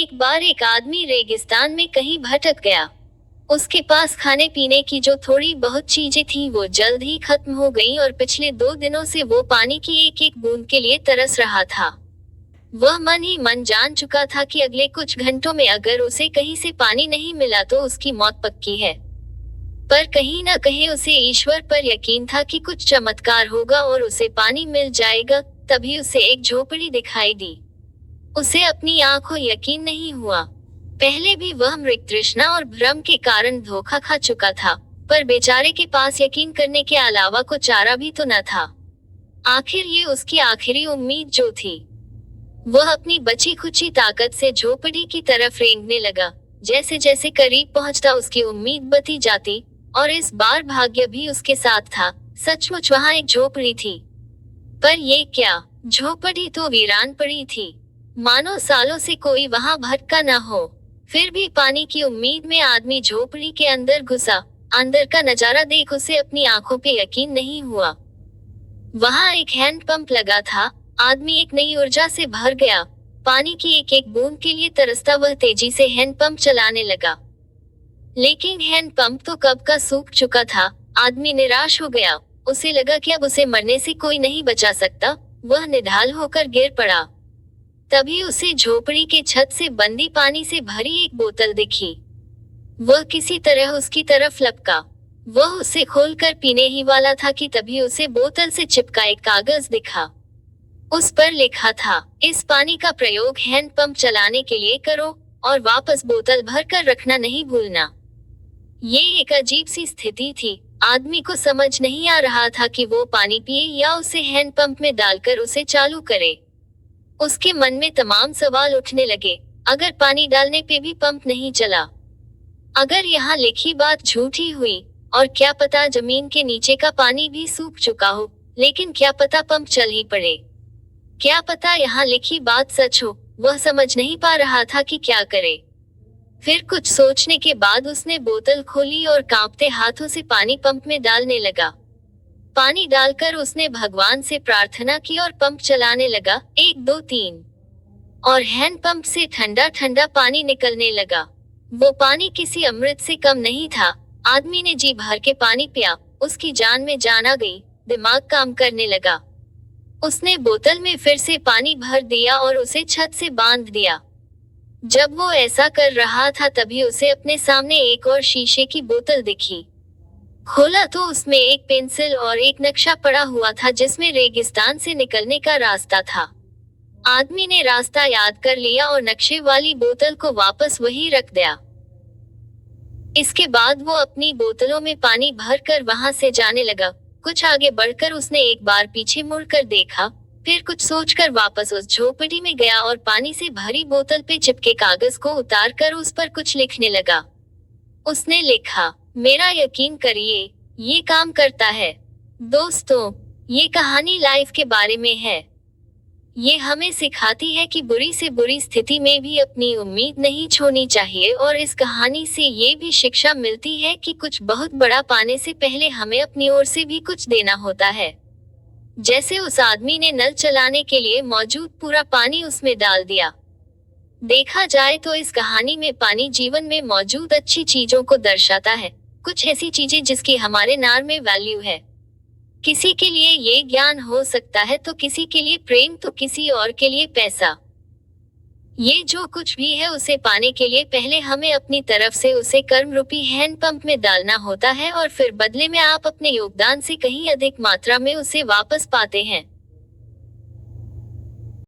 एक बार एक आदमी रेगिस्तान में कहीं भटक गया। उसके पास खाने पीने की जो थोड़ी बहुत चीजें थी वो जल्द ही खत्म हो गईं और पिछले 2 दिनों से वो पानी की एक एक बूंद के लिए तरस रहा था। वह मन ही मन जान चुका था कि अगले कुछ घंटों में अगर उसे कहीं से पानी नहीं मिला तो उसकी मौत पक्की है। पर कहीं न कहीं उसे ईश्वर पर यकीन था कि कुछ चमत्कार होगा और उसे पानी मिल जाएगा। तभी उसे एक झोपड़ी दिखाई दी। उसे अपनी आंखों यकीन नहीं हुआ। पहले भी वह मृग तृष्णा और भ्रम के कारण धोखा खा चुका था, पर बेचारे के पास यकीन करने के अलावा कुछ चारा भी तो न था। आखिर ये उसकी आखिरी उम्मीद जो थी। वह अपनी बची खुची ताकत से झोपड़ी की तरफ रेंगने लगा। जैसे जैसे करीब पहुंचता उसकी उम्मीद बढ़ती जाती, और इस बार भाग्य भी उसके साथ था। सचमुच वहां एक झोपड़ी थी। पर ये क्या, झोपड़ी तो वीरान पड़ी थी, मानो सालों से कोई वहां भटका न हो। फिर भी पानी की उम्मीद में आदमी झोपड़ी के अंदर घुसा। अंदर का नजारा देख उसे अपनी आंखों पे यकीन नहीं हुआ। वहां एक हैंडपंप लगा था। आदमी एक नई ऊर्जा से भर गया। पानी की एक एक बूंद के लिए तरसता वह तेजी से हैंडपंप चलाने लगा। लेकिन हैंडपंप तो कब का सूख चुका था। आदमी निराश हो गया। उसे लगा कि अब उसे मरने से कोई नहीं बचा सकता। वह निढाल होकर गिर पड़ा। तभी उसे झोपड़ी के छत से बंदी पानी से भरी एक बोतल दिखी। वह किसी तरह उसकी तरफ लपका। वह उसे खोलकर पीने ही वाला था कि तभी उसे बोतल से चिपका एक कागज दिखा। उस पर लिखा था, इस पानी का प्रयोग हैंडपंप चलाने के लिए करो और वापस बोतल भरकर रखना नहीं भूलना। ये एक अजीब सी स्थिति थी। आदमी को समझ नहीं आ रहा था कि वो पानी पिए या उसे हैंडपंप में डालकर उसे चालू करे। उसके मन में तमाम सवाल उठने लगे। अगर पानी डालने पे भी पंप नहीं चला, अगर यहाँ लिखी बात झूठी हुई, और क्या पता जमीन के नीचे का पानी भी सूख चुका हो, लेकिन क्या पता पंप चल ही पड़े। क्या पता यहाँ लिखी बात सच हो। वह समझ नहीं पा रहा था कि क्या करे। फिर कुछ सोचने के बाद उसने बोतल खोली और कांपते हाथों से पानी पंप में डालने लगा। पानी डालकर उसने भगवान से प्रार्थना की और पंप चलाने लगा। 1 2 3 और हैंडपंप से ठंडा ठंडा पानी निकलने लगा। वो पानी किसी अमृत से कम नहीं था। आदमी ने जी भर के पानी पिया। उसकी जान में जान आ गई। दिमाग काम करने लगा। उसने बोतल में फिर से पानी भर दिया और उसे छत से बांध दिया। जब वो ऐसा कर रहा था तभी उसे अपने सामने एक और शीशे की बोतल दिखी। खोला तो उसमें एक पेंसिल और एक नक्शा पड़ा हुआ था जिसमें रेगिस्तान से निकलने का रास्ता था। आदमी ने रास्ता याद कर लिया और नक्शे वाली बोतल को वापस वहीं रख दिया। इसके बाद वो अपनी बोतलों में पानी भरकर वहां से जाने लगा। कुछ आगे बढ़कर उसने एक बार पीछे मुड़कर देखा, फिर कुछ सोचकर वापस उस झोपड़ी में गया और पानी से भरी बोतल पे चिपके कागज को उतारकर उस पर कुछ लिखने लगा। उसने लिखा, मेरा यकीन करिए, ये काम करता है। दोस्तों, ये कहानी लाइफ के बारे में है। ये हमें सिखाती है कि बुरी से बुरी स्थिति में भी अपनी उम्मीद नहीं छोड़नी चाहिए, और इस कहानी से ये भी शिक्षा मिलती है कि कुछ बहुत बड़ा पाने से पहले हमें अपनी ओर से भी कुछ देना होता है। जैसे उस आदमी ने नल चलाने के लिए मौजूद पूरा पानी उसमें डाल दिया। देखा जाए तो इस कहानी में पानी जीवन में मौजूद अच्छी चीजों को दर्शाता है। कुछ ऐसी चीजें जिसकी हमारे नार में वैल्यू है। किसी के लिए ये ज्ञान हो सकता है, तो किसी के लिए प्रेम, तो किसी और के लिए पैसा। ये जो कुछ भी है उसे पाने के लिए पहले हमें अपनी तरफ से उसे कर्म रूपी हैंडपंप में डालना होता है, और फिर बदले में आप अपने योगदान से कहीं अधिक मात्रा में उसे वापस पाते हैं।